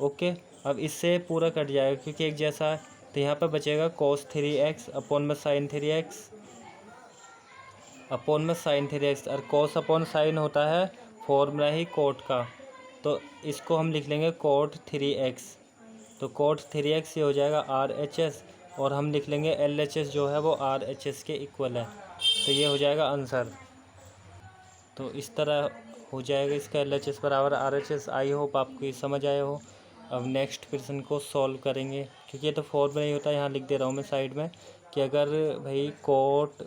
ओके, अब इससे पूरा कट जाएगा क्योंकि एक जैसा है, तो यहाँ पर बचेगा cos 3x अपोन में साइन 3x अपोन में साइन 3x, और cos अपोन साइन होता है फॉर्मूला ही कोट का, तो इसको हम लिख लेंगे कोट 3x। तो कोट 3x ये हो जाएगा RHS, और हम लिख लेंगे LHS जो है वो RHS के इक्वल है, तो ये हो जाएगा आंसर। तो इस तरह हो जाएगा इसका LHS बराबर RHS। आई होप आपको ये समझ आया हो। अब नेक्स्ट क्वेश्चन को सॉल्व करेंगे, क्योंकि ये तो फॉर्मूला ही होता है, यहाँ लिख दे रहा हूँ मैं साइड में कि अगर भाई कोट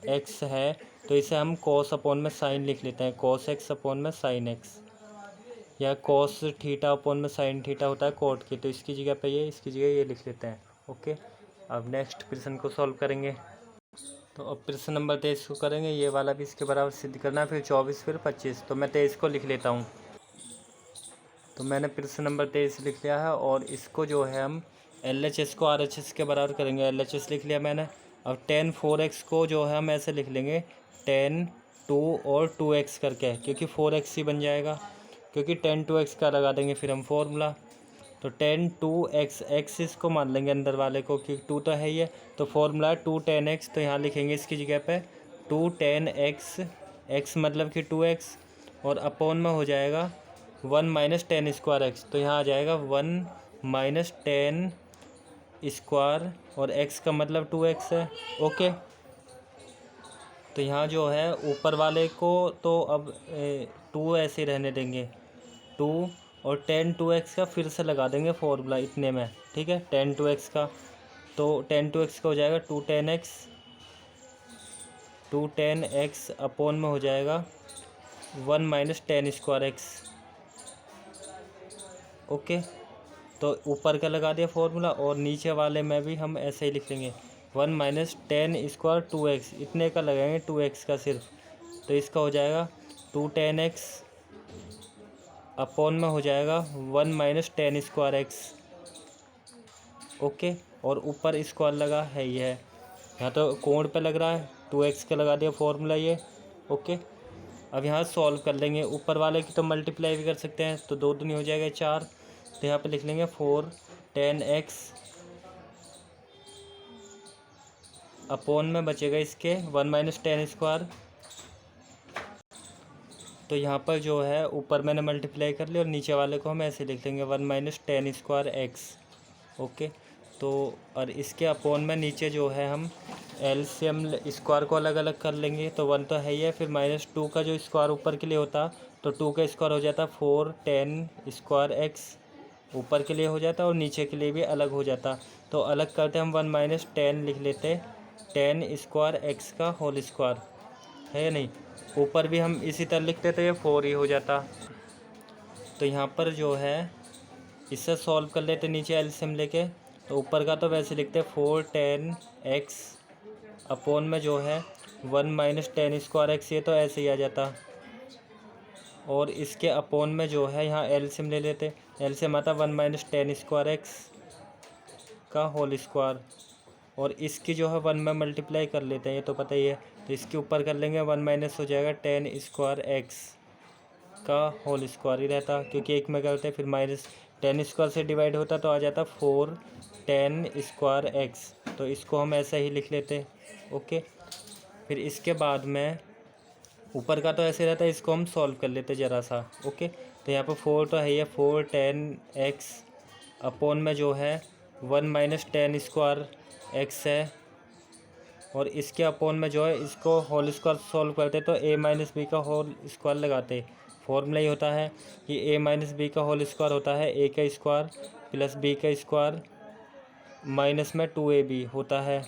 x है तो इसे हम cos अपोन में साइन लिख लेते हैं, cos x अपोन में साइन x, या cos थीटा अपोन में साइन थीटा होता है कोट की, तो इसकी जगह पे ये, इसकी जगह ये लिख लेते हैं। ओके, अब नेक्स्ट प्रश्न को सॉल्व करेंगे। तो अब प्रश्न नंबर 23 को करेंगे, ये वाला भी इसके बराबर सिद्ध करना है, फिर 24 फिर 25। तो मैं 23 को लिख लेता हूँ। तो मैंने प्रश्न नंबर 23 लिख लिया है, और इसको जो है हम LHS को RHS के बराबर करेंगे। LHS लिख लिया मैंने। अब tan 4x को जो है हम ऐसे लिख लेंगे tan 2 और 2x करके, क्योंकि 4x ही बन जाएगा, क्योंकि tan 2x का लगा देंगे फिर हम फॉर्मूला। तो tan 2x, x इसको मान लेंगे अंदर वाले को, क्योंकि 2 तो है ही है, तो फॉर्मूला 2 tan x, तो यहाँ लिखेंगे इसकी जगह पे 2 tan x, x मतलब कि 2x, और अपोन में हो जाएगा 1 माइनस टेन स्क्वायर एक्स, तो यहाँ आ जाएगा 1 माइनस टेन स्क्वायर, और x का मतलब 2x है। ओके, तो यहाँ जो है ऊपर वाले को तो अब 2 ऐसे रहने देंगे, 2 और tan 2x का फिर से लगा देंगे फॉर्मूला इतने में, ठीक है, tan 2x का, तो tan 2x का हो जाएगा 2 tan x अपोन में हो जाएगा 1 minus ten square x. Okay, तो ऊपर का लगा दिया फॉर्मूला, और नीचे वाले में भी हम ऐसे ही लिख लेंगे 1 माइनस टेन स्क्वायर 2x, इतने का लगाएंगे 2x का सिर्फ, तो इसका हो जाएगा 2 tan x अपोन में हो जाएगा 1 minus ten square x. Okay, और ऊपर स्क्वायर लगा है ये है, यहाँ तो कोण पे लग रहा है, 2x का लगा दिया फॉर्मूला ये। ओके, अब यहाँ सॉल्व कर लेंगे, ऊपर वाले की तो मल्टीप्लाई भी कर सकते हैं, तो 2 दूनी हो जाएगा 4, तो यहाँ पे लिख लेंगे 4 tan x अपोन में बचेगा इसके 1 माइनस टेन स्क्वायर, तो यहाँ पर जो है ऊपर मैंने मल्टीप्लाई कर लिया, और नीचे वाले को हम ऐसे लिख लेंगे 1 minus ten square x. Okay, तो और इसके अपोन में नीचे जो है हम एलसीएम स्क्वायर को अलग अलग कर लेंगे, तो 1 तो है ही है, फिर -2 का जो स्क्वायर ऊपर के लिए होता तो 2 का स्क्वायर हो जाता 4 tan स्क्वायर एक्स ऊपर के लिए हो जाता, और नीचे के लिए भी अलग हो जाता, तो अलग करते हम 1 माइनस टेन लिख लेते tan स्क्वायर एक्स का होल स्क्वायर, है या नहीं, ऊपर भी हम इसी तरह लिखते तो ये 4 ही हो जाता। तो यहाँ पर जो है इससे सॉल्व कर लेते नीचे एलसीएम लेके, तो ऊपर का तो वैसे लिखते 4 tan x अपोन में जो है 1 माइनस टेन स्क्वायर एक्स, ये तो ऐसे ही आ जाता, और इसके अपोन में जो है यहाँ एलसीएम ले लेते, एलसीएम आता 1 माइनस टेन स्क्वायर एक्स का होल स्क्वायर, और इसकी जो है 1 में मल्टीप्लाई कर लेते हैं, ये तो पता ही है, तो इसके ऊपर कर लेंगे 1 माइनस हो जाएगा tan स्क्वायर एक्स का होल स्क्वायर ही रहता, क्योंकि एक में करते फिर माइनस टेन स्क्वायर से डिवाइड होता तो आ जाता 4 tan स्क्वायर एक्स, तो इसको हम ऐसा ही लिख लेते। ओके, फिर इसके बाद में ऊपर का तो ऐसे रहता है, इसको हम सॉल्व कर लेते ज़रा सा। ओके, तो यहाँ पर 4 तो है ही है, 4 tan x अपोन में जो है 1 माइनस टेन स्क्वायर एक्स है, और इसके अपोन में जो है इसको होल स्क्वायर सॉल्व करते तो a माइनस बी का होल स्क्वायर लगाते फॉर्मूला ये होता है कि a माइनस बी का होल स्क्वायर होता है a का स्क्वायर प्लस b का स्क्वायर माइनस में 2ab होता है।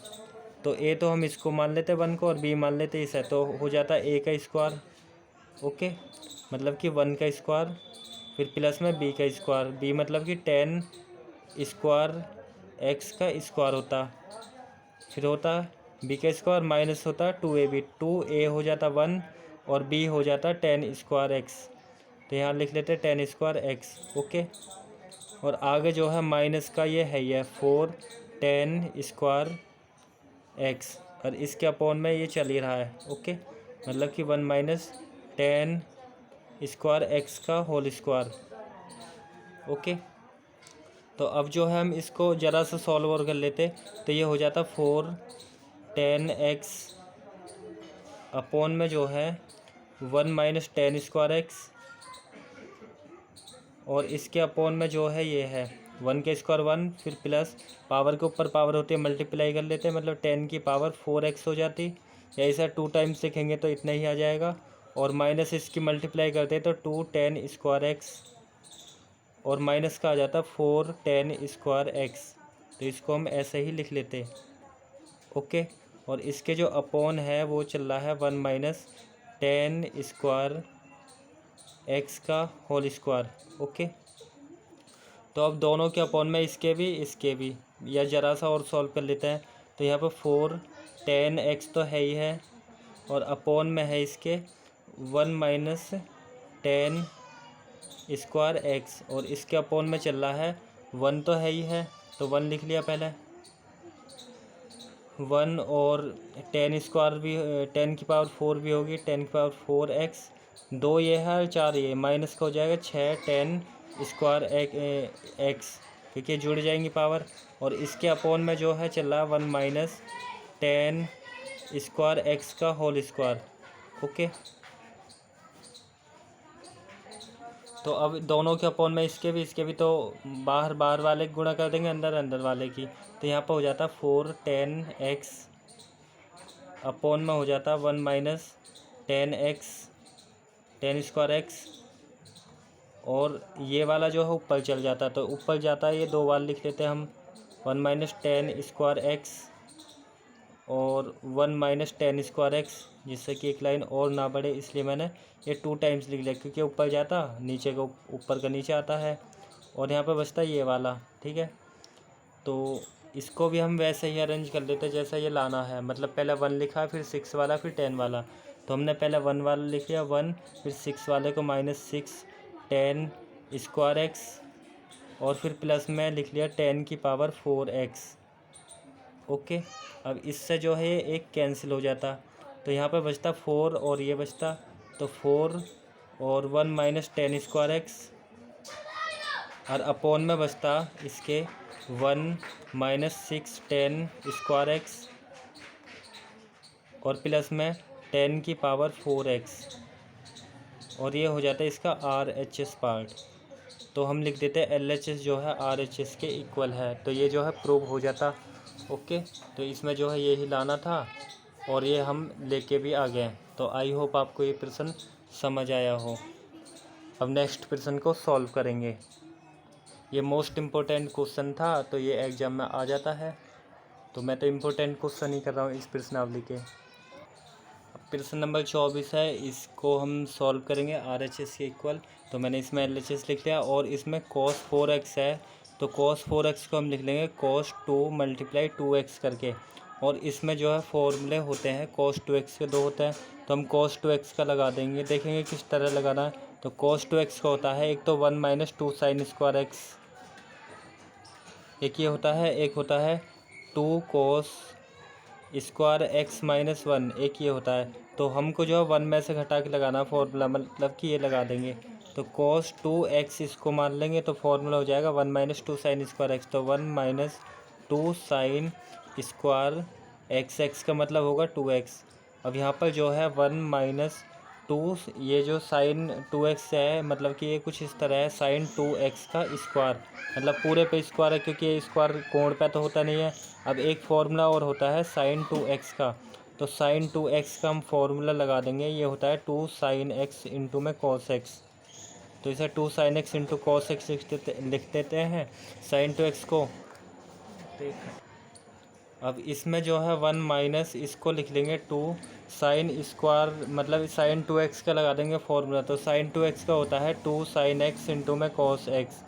तो a तो हम इसको मान लेते हैं 1 को और b मान लेते इसे, तो हो जाता है a का स्क्वायर, ओके, मतलब कि 1 का स्क्वायर फिर प्लस में b का स्क्वायर, b मतलब कि 10 स्क्वायर x का स्क्वायर होता, फिर होता b का स्क्वायर माइनस होता 2ab, 2a हो जाता 1 और b हो जाता 10 स्क्वायर x, तो यहाँ लिख लेते हैं 10 स्क्वायर x, ओके। और आगे जो है माइनस का ये है ये 4 10 स्क्वायर x, और इसके अपॉन में ये चल ही रहा है, ओके, मतलब कि 1 माइनस 10 स्क्वायर x का होल स्क्वायर, ओके। तो अब जो है हम इसको ज़रा सा सॉल्व और कर लेते, तो ये हो जाता 4 10x अपॉन में जो है 1 माइनस 10 स्क्वायर x, और इसके अपॉन में जो है ये है 1 के स्क्वायर 1 फिर प्लस पावर के ऊपर पावर होती है मल्टीप्लाई कर लेते हैं, मतलब 10 की पावर 4x हो जाती, या ऐसा 2 टाइम्स लिखेंगे तो इतना ही आ जाएगा, और माइनस इसकी मल्टीप्लाई करते हैं तो 2 10 स्क्वायर x, और माइनस का आ जाता 4 10 स्क्वायर x, तो इसको हम ऐसे ही लिख लेते, ओके। और इसके जो अपॉन है वो चल रहा है 1 माइनस 10 स्क्वायर x का होल स्क्वायर, ओके। तो अब दोनों के अपॉन में इसके भी या ज़रा सा और सॉल्व कर लेते हैं, तो यहाँ पर 4 10x तो है ही है, और अपॉन में है इसके 1 माइनस 10 स्क्वायर x, और इसके अपॉन में चल रहा है 1 तो है ही है, तो 1 लिख लिया पहले 1, और 10 स्क्वायर भी 10 की पावर 4 भी होगी, 10 की पावर 4x, 2 ये है और 4 ये, माइनस का हो जाएगा 6 10 स्क्वायर x, क्योंकि जुड़ जाएंगी पावर, और इसके अपॉन में जो है चल रहा है 1 माइनस 10 स्क्वायर x का होल स्क्वायर, ओके। तो अब दोनों के अपॉन में इसके भी तो बाहर वाले गुणा कर देंगे अंदर वाले की, तो यहाँ पर हो जाता 4 10x अपॉन में हो जाता 1 माइनस 10x 10 स्क्वायर x, और ये वाला जो है ऊपर चल जाता, तो ऊपर जाता है ये 2 बार लिख लेते हैं हम 1 माइनस 10 स्क्वायर x और 1 माइनस 10 स्क्वायर x, जिससे कि एक लाइन और ना बढ़े, इसलिए मैंने ये 2 टाइम्स लिख लिया, क्योंकि ऊपर जाता नीचे का ऊपर का नीचे आता है, और यहाँ पर बचता ये वाला, ठीक है। तो इसको भी हम वैसे ही अरेंज कर लेते हैं जैसा ये लाना है, मतलब पहले 1 लिखा फिर 6 वाला फिर 10 वाला, तो हमने पहले 1 वाला लिख लिया 1, फिर 6 वाले को माइनस 6 10 स्क्वायर x, और फिर प्लस में लिख लिया 10 की पावर 4x, ओके। अब इससे जो है एक कैंसिल हो जाता, तो यहाँ पर बचता 4 और ये बचता, तो 4 और 1 माइनस 10 स्क्वायर x, और अपॉन में बचता इसके 1 माइनस 6 10 स्क्वायर x, और प्लस में 10 की पावर 4x, और ये हो जाता है इसका RHS पार्ट, तो हम लिख देते हैं LHS जो है RHS के इक्वल है, तो ये जो है प्रूव हो जाता, ओके। तो इसमें जो है यही लाना था, और ये हम लेके भी आ गए, तो आई होप आपको ये प्रश्न समझ आया हो। अब नेक्स्ट प्रश्न को सॉल्व करेंगे, ये मोस्ट इम्पोर्टेंट क्वेश्चन था, तो ये एग्जाम में आ जाता है, तो मैं तो इम्पोर्टेंट क्वेश्चन ही कर रहा हूँ इस प्रश्नावली के। प्रश्न नंबर 24 है, इसको हम सॉल्व करेंगे RHS के इक्वल, तो मैंने इसमें LHS लिख लिया, और इसमें cos 4x है, तो cos 4x को हम लिख लेंगे cos 2 मल्टीप्लाई 2x करके, और इसमें जो है फॉर्मूले होते हैं cos 2x के 2 होते हैं, तो हम cos 2x का लगा देंगे, देखेंगे किस तरह लगाना है। तो cos 2x का होता है एक तो 1 माइनस 2 साइन स्क्वायर x, एक ये होता है, एक होता है 2 cos स्क्वायर x माइनस 1, एक ये होता है, तो हमको जो है 1 में से घटा के लगाना फॉर्मूला, मतलब कि ये लगा देंगे, तो cos 2x इसको मान लेंगे, तो फॉर्मूला हो जाएगा 1 माइनस 2 साइन स्क्वायर x, तो 1 minus 2 sine square x, x का मतलब होगा 2x। अब यहाँ पर जो है 1 माइनस 2, ये जो साइन 2x है, मतलब कि ये कुछ इस तरह है, साइन 2x का स्क्वायर, मतलब पूरे पे स्क्वायर है, क्योंकि ये स्क्वायर कोण पे तो होता नहीं है। अब एक फार्मूला और होता है साइन 2x का, तो साइन 2x का हम फार्मूला लगा देंगे, ये होता है 2 साइन x इंटू में cos x, तो इसे 2 sin x into cos x लिख देते हैं sin 2x को। अब इसमें जो है 1 माइनस इसको लिख लेंगे 2 साइन स्क्वायर, मतलब साइन 2x का लगा देंगे फॉर्मूला। तो साइन 2x का होता है 2 sin x इंटू में cos x.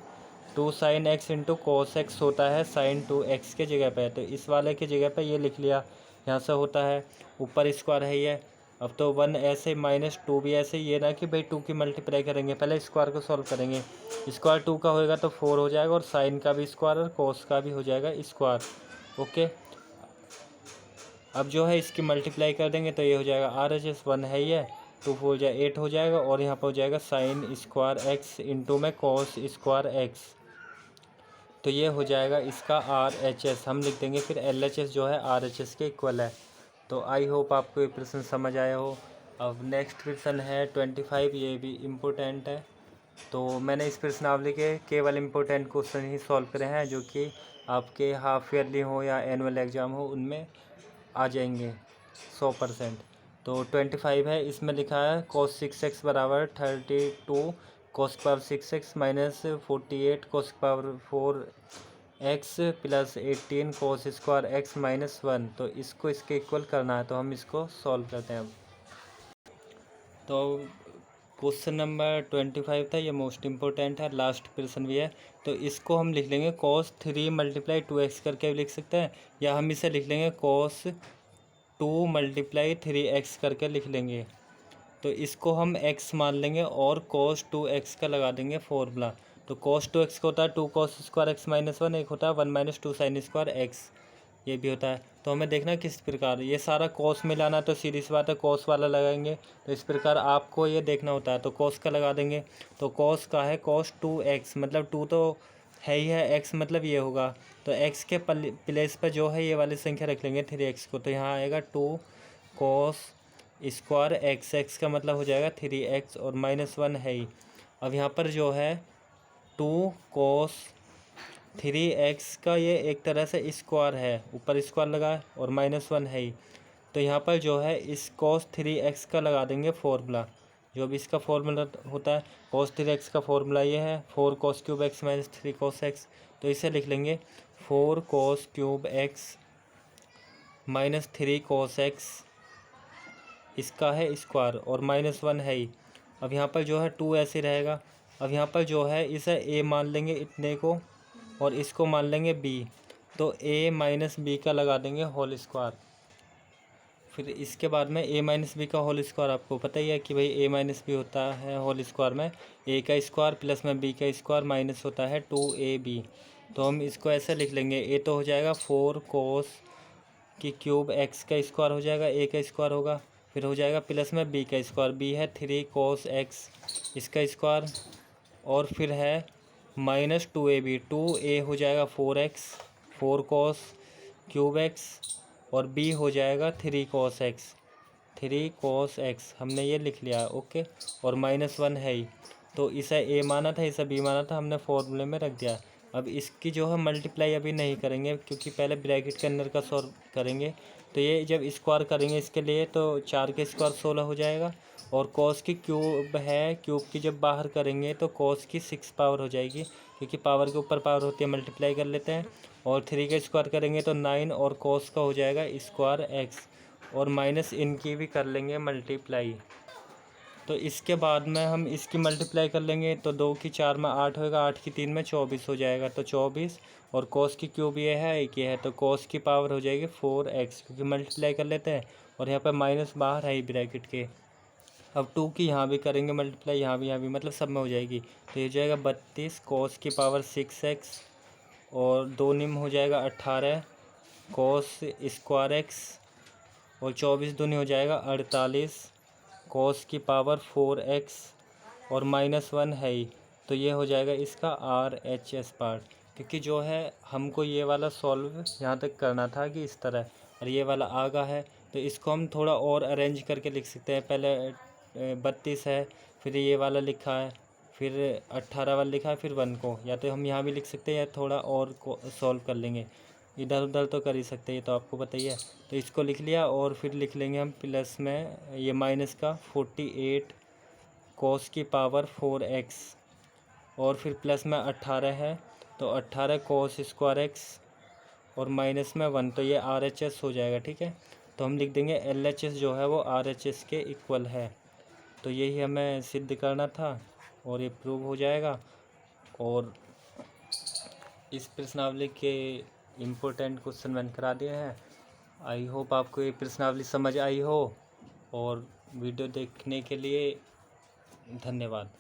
2 sin x into cos x होता है साइन 2x के जगह पे। तो इस वाले की जगह पे ये लिख लिया, यहाँ से होता है ऊपर स्क्वायर है ये। अब तो 1 ऐसे माइनस 2 भी ऐसे, ये ना कि भाई 2 की मल्टीप्लाई करेंगे, पहले स्क्वायर को सॉल्व करेंगे। स्क्वायर 2 का होएगा तो 4 हो जाएगा, और साइन का भी स्क्वायर और कॉस का भी हो जाएगा स्क्वायर। ओके, अब जो है इसकी मल्टीप्लाई कर देंगे तो ये हो जाएगा RHS 1 है ये, 2 4 जाए 8 हो जाएगा, और यहाँ पर हो जाएगा साइन स्क्वायर एक्स इंटू में कॉस स्क्वायर एक्स। तो ये हो जाएगा इसका RHS, हम लिख देंगे फिर LHS जो है RHS के इक्वल है। तो आई होप आपको ये प्रश्न समझ आया हो। अब नेक्स्ट प्रश्न है 25, ये भी इम्पोर्टेंट है। तो मैंने इस प्रश्नावली के केवल इम्पोर्टेंट क्वेश्चन ही सॉल्व करे हैं, जो कि आपके हाफ ईयरली हो या एनुअल एग्ज़ाम हो उनमें आ जाएंगे 100%। तो 25 है, इसमें लिखा है cos 6x बराबर 32 cos power 6x minus 48 cos power 4x plus 18 cos square x minus 1। तो इसको इसके इक्वल करना है, तो हम इसको सॉल्व करते हैं अब। तो क्वेश्चन नंबर 25 था, ये मोस्ट इम्पोर्टेंट है, लास्ट प्रश्न भी है। तो इसको हम लिख लेंगे cos 3 मल्टीप्लाई 2x करके भी लिख सकते हैं, या हम इसे लिख लेंगे cos 2 मल्टीप्लाई 3x करके लिख लेंगे। तो इसको हम x मान लेंगे और cos 2x का लगा देंगे फॉर्मूला। तो cos 2x का होता है 2 cos स्क्वायर x माइनस 1, एक होता है 1 माइनस 2 साइन स्क्वायर x, ये भी होता है। तो हमें देखना किस प्रकार, ये सारा cos में लाना, तो सीधी सी बात है cos वाला लगाएंगे। तो इस प्रकार आपको ये देखना होता है, तो cos का लगा देंगे। तो cos का है cos 2x, मतलब 2 तो है ही है, x मतलब ये होगा। तो x के प्लेस पर जो है ये वाली संख्या रख लेंगे 3x को। तो यहाँ आएगा 2 cos स्क्वायर एक्स, एक्स का मतलब हो जाएगा 3x, और माइनस 1 है ही। अब यहाँ पर जो है 2 cos 3x का ये एक तरह से स्क्वायर है, ऊपर स्क्वायर लगा है, और माइनस 1 है ही। तो यहाँ पर जो है इस cos 3x का लगा देंगे फॉर्मूला, जो भी इसका फॉर्मूला होता है। cos 3x का फॉर्मूला ये है 4 cos cube x minus 3 cos x। तो इसे लिख लेंगे 4 cos cube x minus 3 cos x, इसका है स्क्वायर, और माइनस 1 है ही। अब यहाँ पर जो है 2 ऐसे रहेगा। अब यहाँ पर जो है इसे a मान लेंगे इतने को, और इसको मान लेंगे b। तो a माइनस बी का लगा देंगे होल स्क्वायर। फिर इसके बाद में a माइनस बी का होल स्क्वायर, आपको पता ही है कि भाई a माइनस बी होता है होल स्क्वायर में a का स्क्वायर प्लस में b का स्क्वायर माइनस होता है 2ab। तो हम इसको ऐसे लिख लेंगे, a तो हो जाएगा 4 cos की क्यूब x का स्क्वायर हो जाएगा, a का स्क्वायर होगा, फिर हो जाएगा प्लस में b का स्क्वायर, b है 3 cos x इसका स्क्वायर, और फिर है माइनस 2ab, 2a हो जाएगा 4x 4 cos क्यूब x, और b हो जाएगा 3 cos x 3 cos x, हमने ये लिख लिया। ओके, और माइनस 1 है ही। तो इसे a माना था, इसे b माना था, हमने फॉर्मूले में रख दिया। अब इसकी जो है मल्टीप्लाई अभी नहीं करेंगे, क्योंकि पहले ब्रैकेट के अंदर का सॉल्व करेंगे। तो ये जब स्क्वायर करेंगे इसके लिए, तो 4 के स्क्वायर 16 हो जाएगा, और कॉस की क्यूब है, क्यूब की जब बाहर करेंगे तो कॉस की 6 पावर हो जाएगी, क्योंकि पावर के ऊपर पावर होती है, मल्टीप्लाई कर लेते हैं। और 3 का स्क्वायर करेंगे तो 9, और कॉस का हो जाएगा स्क्वायर एक्स, और माइनस इनकी भी कर लेंगे मल्टीप्लाई। तो इसके बाद में हम इसकी मल्टीप्लाई कर लेंगे, तो 2 की 4 में 8 होएगा, 8 की 3 में 24 हो जाएगा। तो 24, और cos की क्यूब ये है, एक ये है, तो cos की पावर हो जाएगी 4x, क्योंकि मल्टीप्लाई कर लेते हैं, और यहाँ पर माइनस बाहर है ही ब्रैकेट के। अब 2 की यहाँ भी करेंगे मल्टीप्लाई, यहाँ भी, मतलब सब में हो जाएगी। तो ये हो जाएगा 32 cos की पावर 6x, और 2 निम हो जाएगा 18 cos स्क्वायर x, और 24 दूनी हो जाएगा 48 cos की पावर 4x, और माइनस 1 है ही। तो ये हो जाएगा इसका RHS पार्ट, क्योंकि जो है हमको ये वाला सॉल्व यहाँ तक करना था कि इस तरह, और ये वाला आगा है। तो इसको हम थोड़ा और अरेंज करके लिख सकते हैं। पहले 32 है, फिर ये वाला लिखा है, फिर 18 वाला लिखा है, फिर 1 को, या तो हम यहाँ भी लिख सकते हैं, या थोड़ा और को सॉल्व कर लेंगे, इधर उधर तो कर ही सकते हैं, ये तो आपको पता ही है। तो इसको लिख लिया, और फिर लिख लेंगे हम प्लस में ये माइनस का 48 cos की पावर 4x, और फिर प्लस में 18 है तो 18 cos स्क्वायर एक्स और माइनस में 1, तो ये RHS हो जाएगा। ठीक है, तो हम लिख देंगे LHS जो है वो RHS के इक्वल है। तो यही हमें सिद्ध करना था और ये प्रूव हो जाएगा। और इस प्रश्नावली के इम्पोर्टेंट क्वेश्चन मैंने करा दिए हैं। आई होप आपको ये प्रश्नावली समझ आई हो, और वीडियो देखने के लिए धन्यवाद।